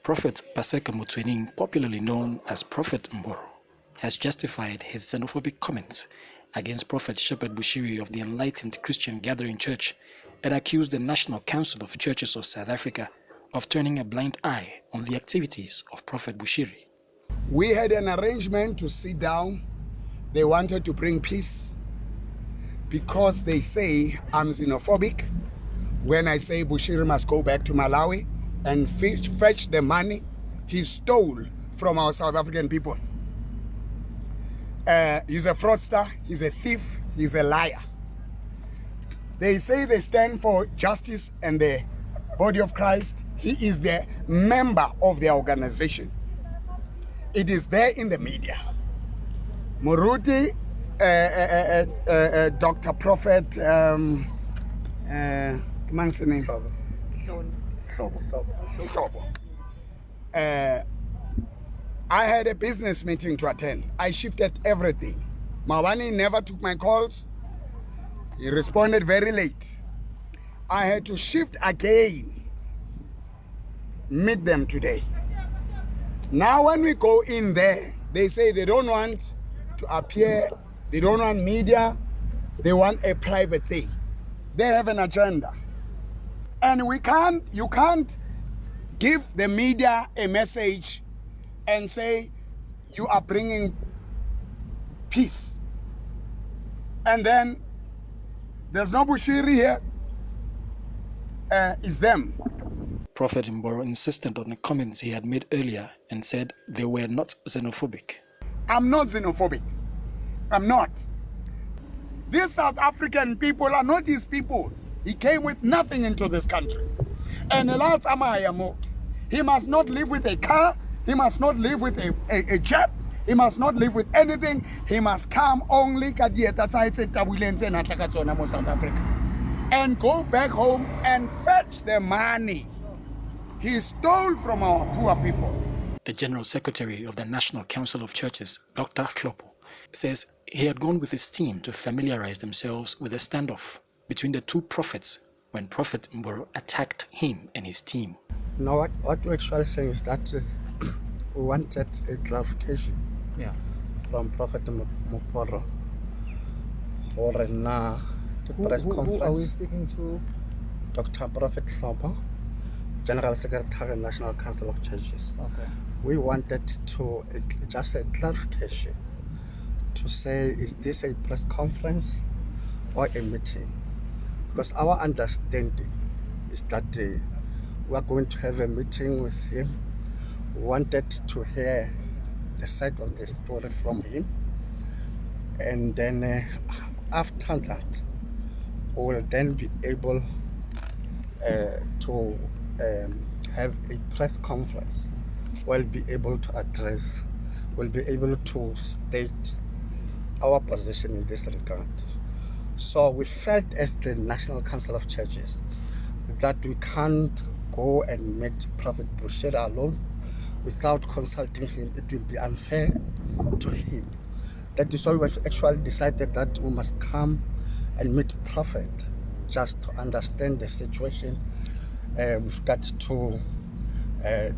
Prophet Paseka Mutwening, popularly known as Prophet Mboro, has justified his xenophobic comments against Prophet Shepherd Bushiri of the Enlightened Christian Gathering Church and accused the National Council of Churches of South Africa of turning a blind eye on the activities of Prophet Bushiri. We had an arrangement to sit down. They wanted to bring peace because they say I'm xenophobic when I say Bushiri must go back to Malawi and fetch the money he stole from our South African people. He's a fraudster, he's a thief, he's a liar. They say they stand for justice and the body of Christ. He is the member of the organization. It is there in the media. Muruti, Dr. Prophet, what's the name? Sobo. I had a business meeting to attend. I shifted everything. Mawani never took my calls. He responded very late. I had to shift again, meet them today. Now when we go in there, they say they don't want to appear, they don't want media, they want a private thing. They have an agenda. And you can't give the media a message and say you are bringing peace. And then there's no Bushiri here, it's them. Prophet Mboro insisted on the comments he had made earlier and said they were not xenophobic. I'm not xenophobic. I'm not. These South African people are not his people. He came with nothing into this country. And he must not live with a car. He must not live with a jet. He must not live with anything. He must come only South Africa and go back home and fetch the money he stole from our poor people. The General Secretary of the National Council of Churches, Dr. Klopo, says he had gone with his team to familiarize themselves with the standoff between the two prophets when Prophet Mboro attacked him and his team. Now what we're actually saying is that we wanted a clarification from Prophet Mboro or the press conference. Who are we speaking to? Dr. Prophet Klopo, General Secretary, National Council of Churches. Okay. We wanted to just a clarification to say, is this a press conference or a meeting? Because our understanding is that we are going to have a meeting with him. We wanted to hear the side of the story from him, and then after that we will then be able to have a press conference. We'll be able to address, we'll be able to state our position in this regard. So we felt as the National Council of Churches that we can't go and meet Prophet Bushiri alone without consulting him. It will be unfair to him. That is why we've actually decided that we must come and meet Prophet just to understand the situation. We've got to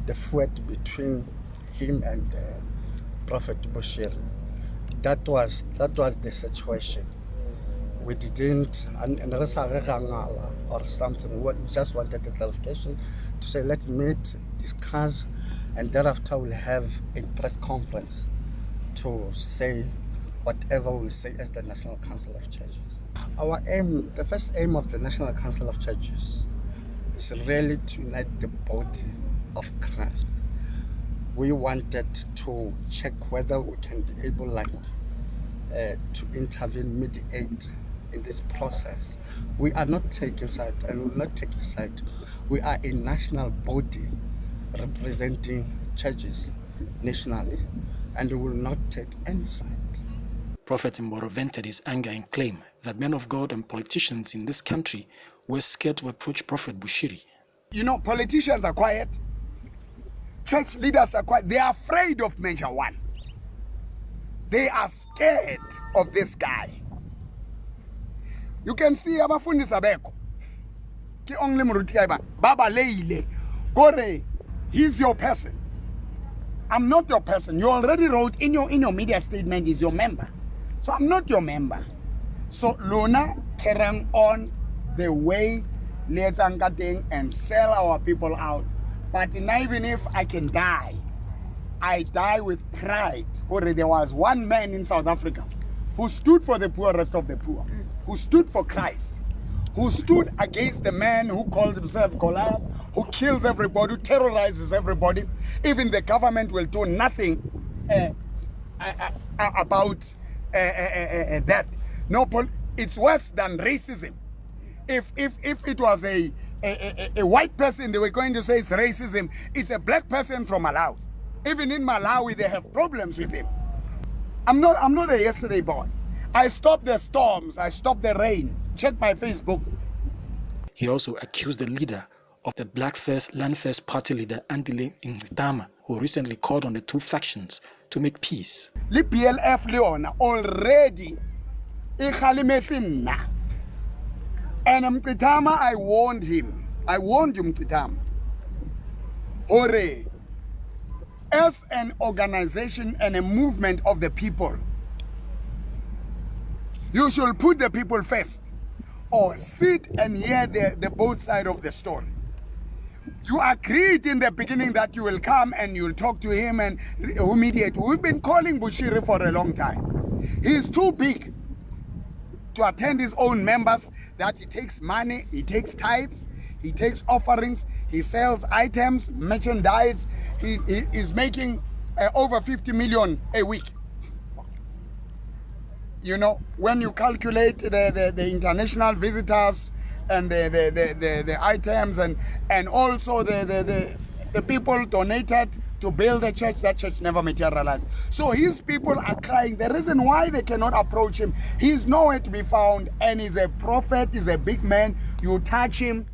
the fight between him and Prophet Bushiri. That was the situation. We didn't or something. We just wanted a clarification to say let's meet, discuss, and thereafter we'll have a press conference to say whatever we'll say as the National Council of Churches. Our aim, the first aim of the National Council of Churches is really to unite the body of Christ. We wanted to check whether we can be able to intervene, mediate in this process. We are not taking side and will not take side. We are a national body representing churches nationally, and we will not take any side. Prophet Mboro vented his anger and claimed that men of God and politicians in this country were scared to approach Prophet Bushiri. You know, politicians are quiet. Church leaders are quiet. They are afraid of Measure 1. They are scared of this guy. You can see abafundi sabeko. Ki only muruti kaiba. Baba leile. Kore He's your person. I'm not your person. You already wrote in your media statement he's your member. So I'm not your member. So Luna carrying on the way let's and sell our people out. But even if I can die, I die with pride. Already there was one man in South Africa who stood for the poorest of the poor, who stood for Christ, who stood against the man who calls himself Goliath, who kills everybody, who terrorizes everybody. Even the government will do nothing about that. No, it's worse than racism. If it was a white person, they were going to say it's racism. It's a black person from Malawi. Even in Malawi, they have problems with him. I'm not a yesterday boy. I stopped the storms. I stopped the rain. Check my Facebook. He also accused the leader of the Black First Land First party leader Andile Ngitama, who recently called on the two factions to make peace. The PLF Leona already na. And Ngitama, I warned him. I warned you, Ngitama. Ore, as an organization and a movement of the people, you should put the people first, or sit and hear the both side of the story. You agreed in the beginning that you will come and you'll talk to him and mediate. We've been calling Bushiri for a long time. He's too big to attend his own members, that he takes money, he takes tithes, he takes offerings, he sells items, merchandise. He is making over 50 million a week. You know, when you calculate the international visitors and the items and also the people donated to build the church, that church never materialized. So his people are crying. The reason why they cannot approach him, he's nowhere to be found, and he's a prophet, he's a big man. You touch him,